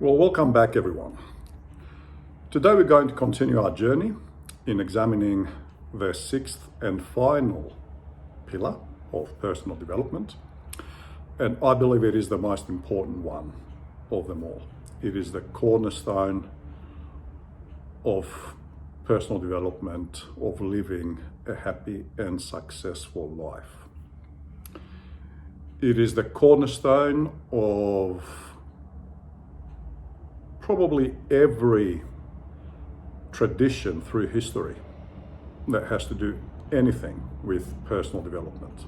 Well, welcome back, everyone. Today we're going to continue our journey in examining the sixth and final pillar of personal development. And I believe it is the most important one of them all. It is the cornerstone of personal development, of living a happy and successful life. It is the cornerstone of probably every tradition through history that has to do anything with personal development.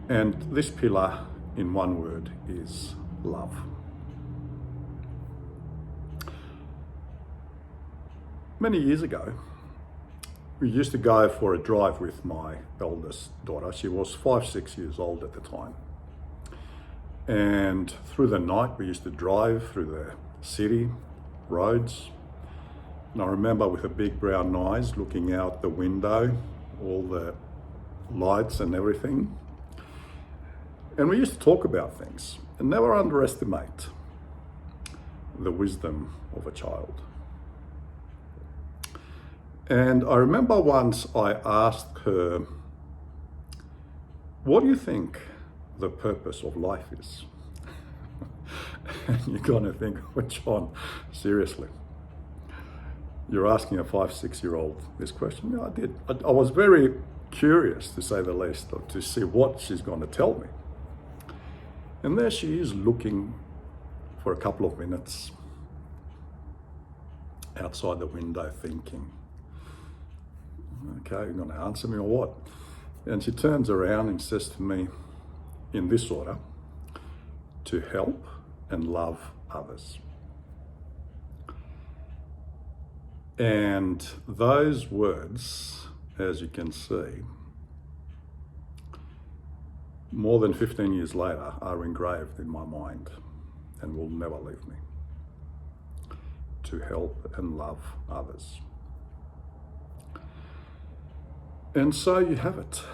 And this pillar, in one word, is love. Many years ago, we used to go for a drive with my eldest daughter. She was 5-6 years old at the time. And through the night, we used to drive through the city roads. And I remember with a big brown eyes looking out the window, all the lights and everything. And we used to talk about things and never underestimate the wisdom of a child. And I remember once I asked her, "What do you think the purpose of life is?" And you're gonna think, "Oh, John, seriously, you're asking a 5-6-year-old this question?" Yeah, I did. I was very curious, to say the least, to see what she's going to tell me. And there she is, looking for a couple of minutes outside the window, thinking, "Okay, you're going to answer me or what?" And she turns around and says to me, in this order: to help and love others. And those words, as you can see, more than 15 years later, are engraved in my mind and will never leave me. To help and love others. And so you have it,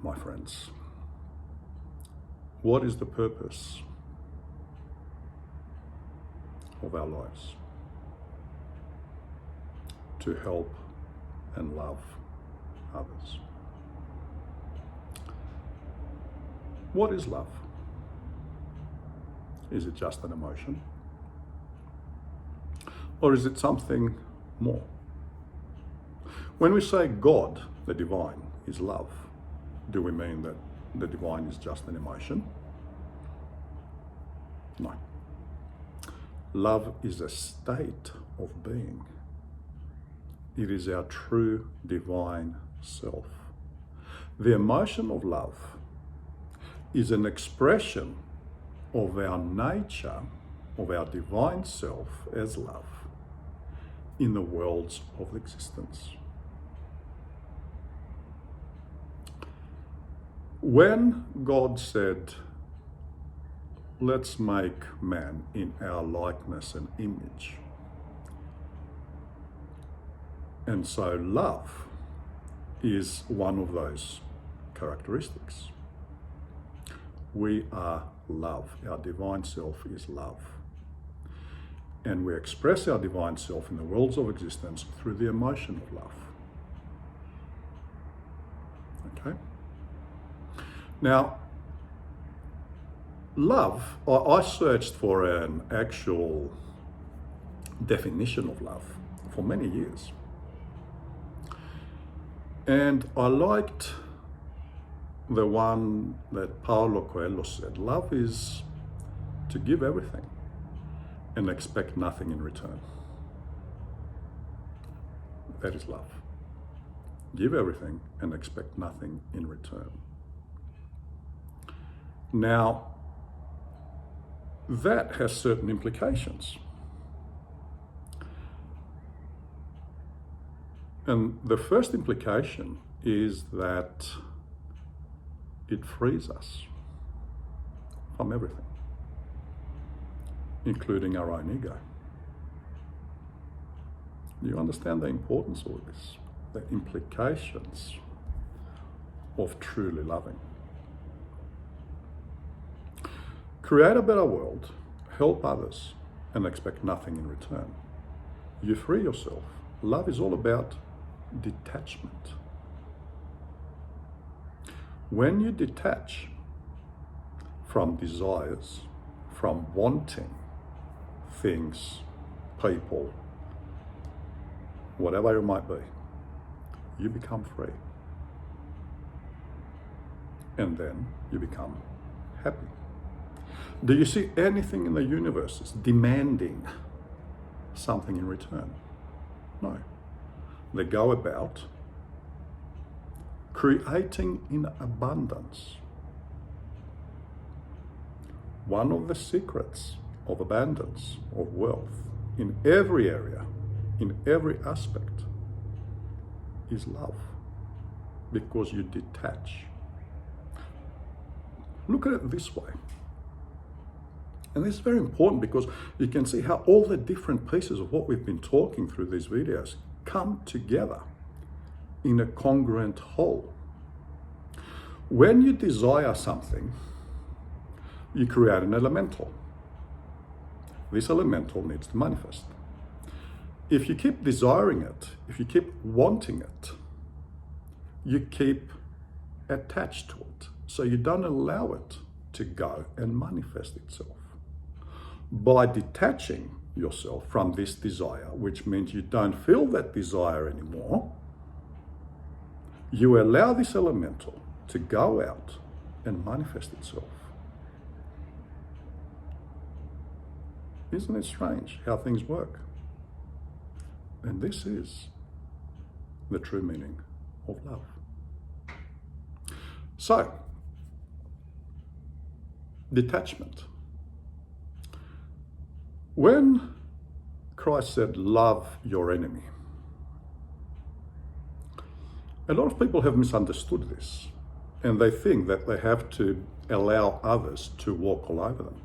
my friends. What is the purpose of our lives? To help and love others. What is love? Is it just an emotion? Or is it something more? When we say God, the divine, is love, do we mean that the divine is just an emotion? No. Love is a state of being. It is our true divine self. The emotion of love is an expression of our nature, of our divine self as love in the worlds of existence. When God said, "Let's make man in our likeness and image," and so love is one of those characteristics. We are love. Our divine self is love. And we express our divine self in the worlds of existence through the emotion of love. Okay? Now, love, I searched for an actual definition of love for many years. And I liked the one that Paulo Coelho said: "Love is to give everything and expect nothing in return." That is love. Give everything and expect nothing in return. Now, that has certain implications. And the first implication is that it frees us from everything, including our own ego. Do you understand the importance of this? The implications of truly loving. Create a better world help others, and expect nothing in return. You free yourself. Love is all about detachment. When you detach from desires, from wanting things, people, whatever it might be, you become free. And then you become happy. Do you see anything in the universe is demanding something in return? No. They go about creating in abundance. One of the secrets of abundance, of wealth, in every area, in every aspect, is love. Because you detach. Look at it this way. And this is very important because you can see how all the different pieces of what we've been talking through these videos come together in a congruent whole. When you desire something, you create an elemental. This elemental needs to manifest. If you keep desiring it, if you keep wanting it, you keep attached to it. So you don't allow it to go and manifest itself. By detaching yourself from this desire, which means you don't feel that desire anymore, you allow this elemental to go out and manifest itself. Isn't it strange how things work? And this is the true meaning of love. So, detachment. When Christ said, love your enemy, a lot of people have misunderstood this, and they think that they have to allow others to walk all over them.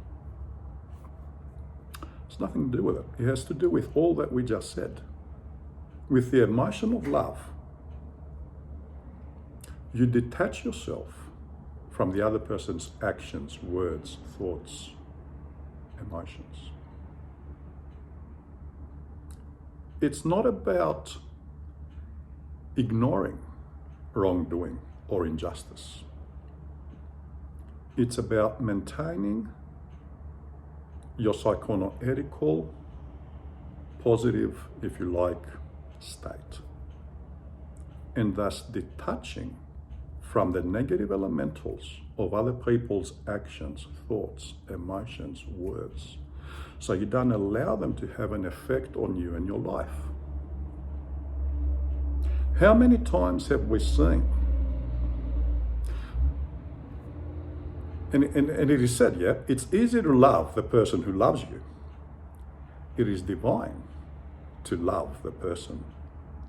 It's nothing to do with it. It has to do with all that we just said. With the emotion of love, you detach yourself from the other person's actions, words, thoughts, emotions. It's not about ignoring wrongdoing or injustice. It's about maintaining your psychoanalytical, positive, if you like, state, and thus detaching from the negative elementals of other people's actions, thoughts, emotions, words. So you don't allow them to have an effect on you and your life. How many times have we seen, and it is said, yeah, it's easy to love the person who loves you. It is divine to love the person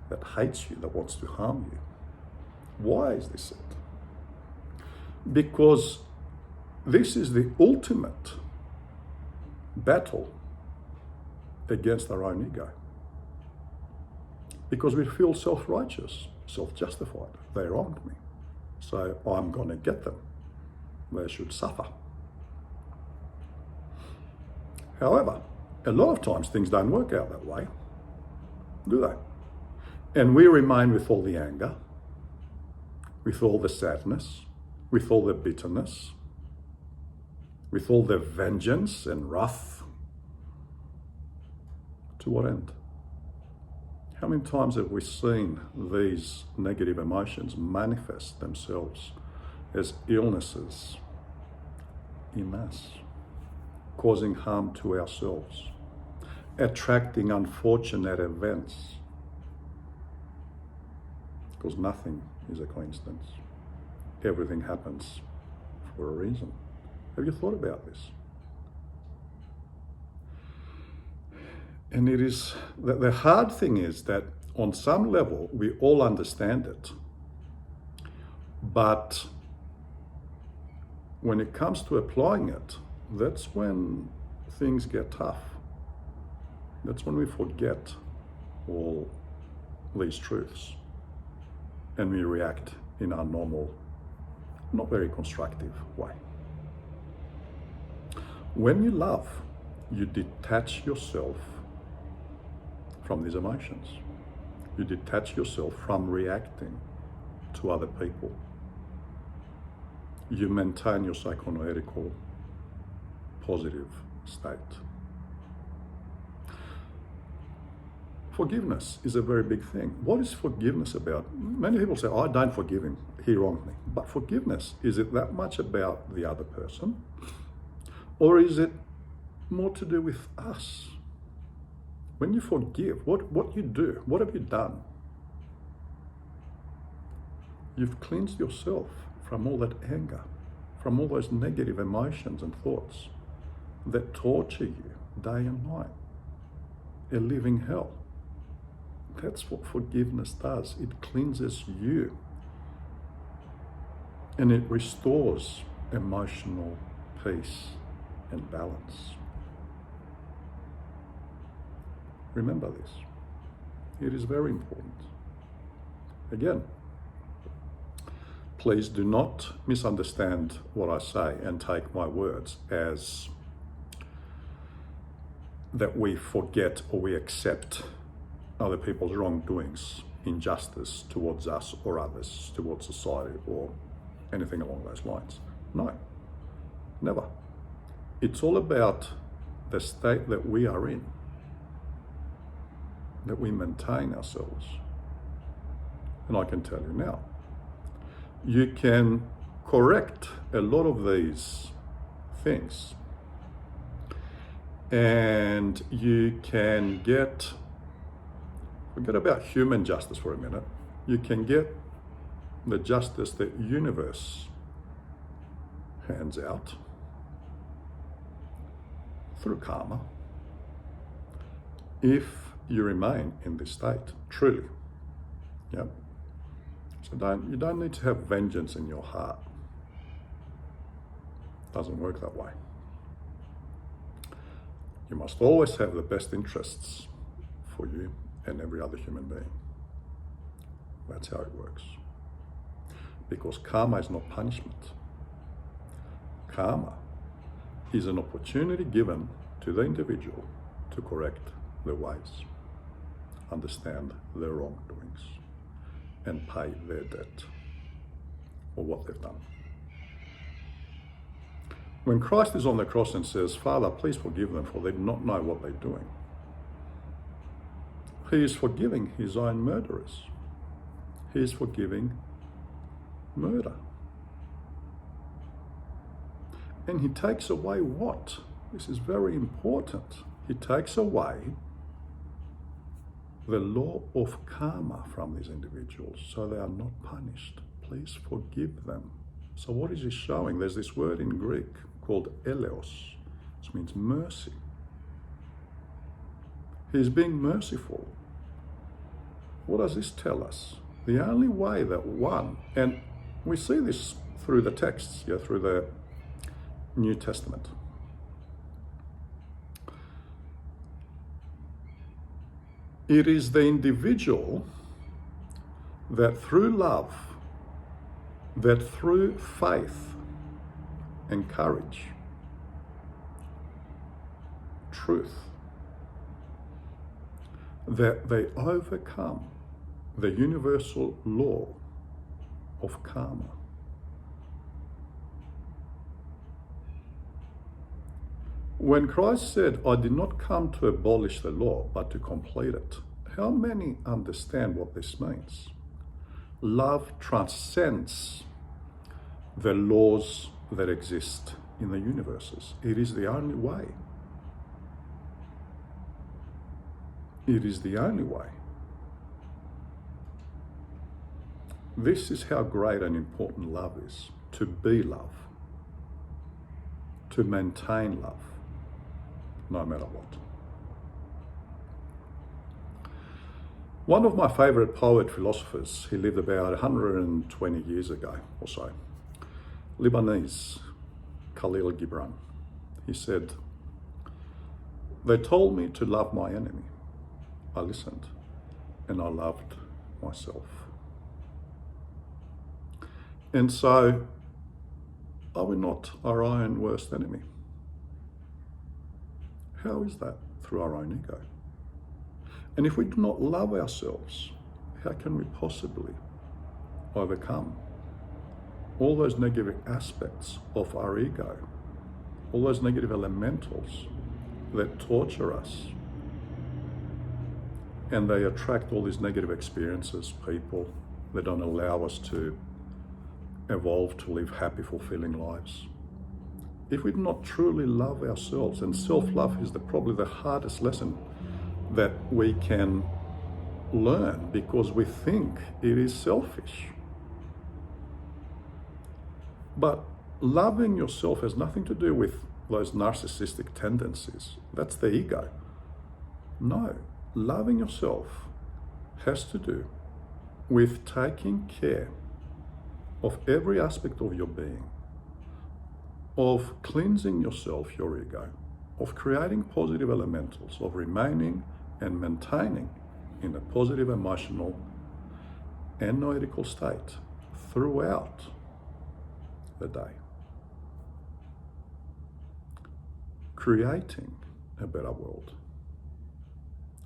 that hates you, that wants to harm you. Why is this said? Because this is the ultimate battle against our own ego. Because we feel self-righteous, self-justified. They wronged me, so I'm going to get them. They should suffer. However, a lot of times things don't work out that way, do they? And we remain with all the anger, with all the sadness, with all the bitterness, with all the vengeance and wrath. To what end? How many times have we seen these negative emotions manifest themselves as illnesses in us, causing harm to ourselves, attracting unfortunate events? Because nothing is a coincidence. Everything happens for a reason. Have you thought about this? And it is, the hard thing is that on some level, we all understand it. But when it comes to applying it, that's when things get tough. That's when we forget all these truths and we react in our normal, not very constructive way. When you love, you detach yourself from these emotions. You detach yourself from reacting to other people. You maintain your psychoanalytical positive state. Forgiveness is a very big thing. What is forgiveness about? Many people say, I don't forgive him, he wronged me. But forgiveness, is it that much about the other person? Or is it more to do with us? When you forgive, what you do, what have you done? You've cleansed yourself from all that anger, from all those negative emotions and thoughts that torture you day and night, a living hell. That's what forgiveness does. It cleanses you and it restores emotional peace and balance. Remember this. It is very important. Again, please do not misunderstand what I say and take my words as that we forget or we accept other people's wrongdoings, injustice towards us or others, towards society or anything along those lines. No, never. It's all about the state that we are in, that we maintain ourselves. And I can tell you now, you can correct a lot of these things and you can forget about human justice for a minute, you can get the justice that universe hands out through karma if you remain in this state, truly. Yep. So you don't need to have vengeance in your heart. It doesn't work that way. You must always have the best interests for you and every other human being. That's how it works. Because karma is not punishment. Karma is an opportunity given to the individual to correct their ways, understand their wrongdoings, and pay their debt for what they've done. When Christ is on the cross and says, Father, please forgive them, for they do not know what they're doing, he is forgiving his own murderers. He is forgiving murder. And he takes away what? This is very important. He takes away the law of karma from these individuals so they are not punished. Please forgive them. So what is he showing? There's this word in Greek called eleos, which means mercy. He's being merciful. What does this tell us? The only way that one, and we see this through the texts, through the New Testament. It is the individual that through love, that through faith and courage, truth, that they overcome the universal law of karma. When Christ said, I did not come to abolish the law, but to complete it, how many understand what this means? Love transcends the laws that exist in the universes. It is the only way. It is the only way. This is how great and important love is. To be love. To maintain love. No matter what. One of my favorite poet philosophers, he lived about 120 years ago or so, Lebanese, Khalil Gibran. He said, they told me to love my enemy. I listened and I loved myself. And so, are we not our own worst enemy? How is that? Through our own ego. And if we do not love ourselves, how can we possibly overcome all those negative aspects of our ego, all those negative elementals that torture us? And they attract all these negative experiences, people that don't allow us to evolve to live happy, fulfilling lives. If we do not truly love ourselves, and self-love is probably the hardest lesson that we can learn, because we think it is selfish. But loving yourself has nothing to do with those narcissistic tendencies. That's the ego. No, loving yourself has to do with taking care of every aspect of your being, of cleansing yourself, your ego, of creating positive elementals, of remaining and maintaining in a positive emotional and noetical state throughout the day, creating a better world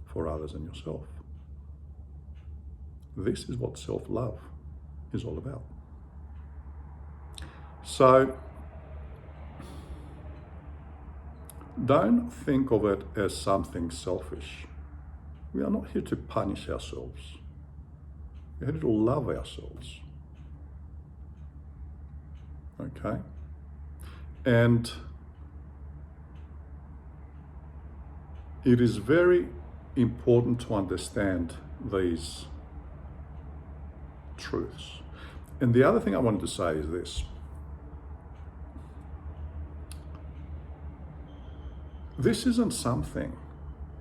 for others and yourself. This is what self-love is all about. So don't think of it as something selfish. We are not here to punish ourselves. We're here to love ourselves. Okay? And it is very important to understand these truths. And the other thing I wanted to say is this. This isn't something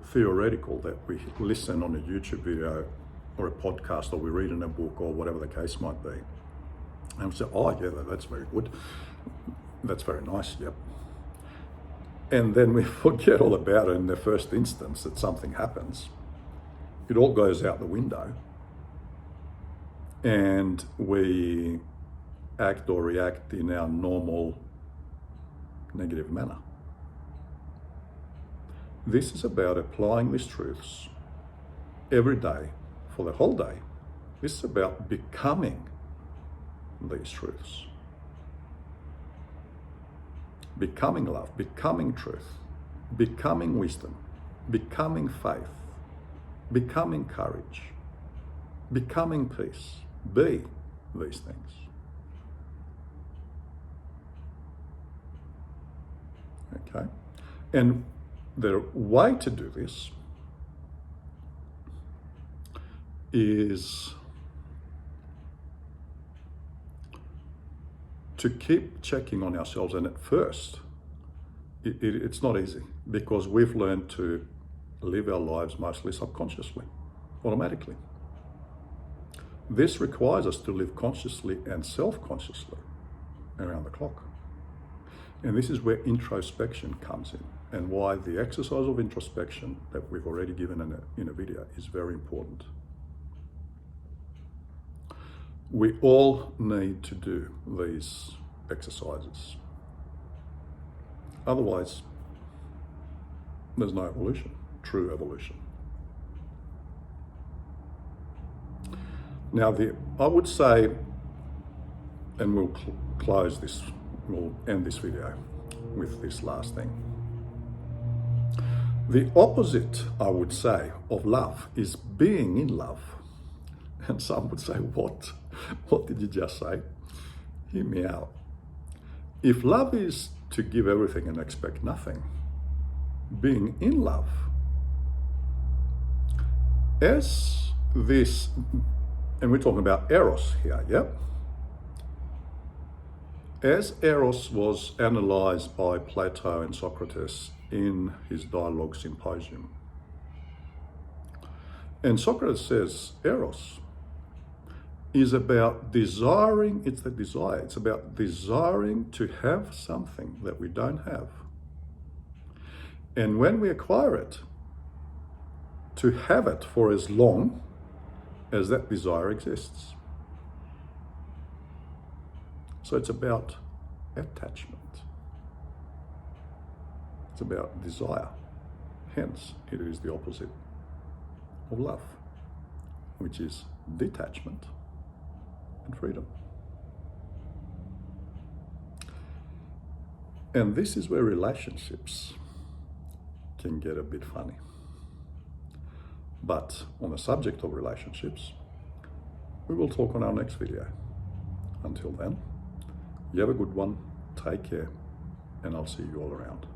theoretical that we listen on a YouTube video or a podcast, or we read in a book, or whatever the case might be. And we say, oh yeah, that's very good. That's very nice, yep. And then we forget all about it in the first instance that something happens. It all goes out the window. And we act or react in our normal negative manner. This is about applying these truths every day for the whole day. This is about becoming these truths. Becoming love, becoming truth, becoming wisdom, becoming faith, becoming courage, becoming peace. Be these things. Okay? And the way to do this is to keep checking on ourselves. And at first, it's not easy, because we've learned to live our lives mostly subconsciously, automatically. This requires us to live consciously and self-consciously around the clock. And this is where introspection comes in, and why the exercise of introspection that we've already given in a video is very important. We all need to do these exercises. Otherwise, there's no evolution, true evolution. Now, I would say, and we'll close this, we'll end this video with this last thing. The opposite, I would say, of love is being in love. And some would say, what? What did you just say? Hear me out. If love is to give everything and expect nothing, being in love, as this, and we're talking about Eros here, yeah? As Eros was analysed by Plato and Socrates in his Dialogue Symposium. And Socrates says Eros is about desiring, it's the desire, it's about desiring to have something that we don't have. And when we acquire it, to have it for as long as that desire exists. So it's about attachment. It's about desire. Hence, it is the opposite of love, which is detachment and freedom. And this is where relationships can get a bit funny. But on the subject of relationships, we will talk on our next video. Until then, you have a good one, take care, and I'll see you all around.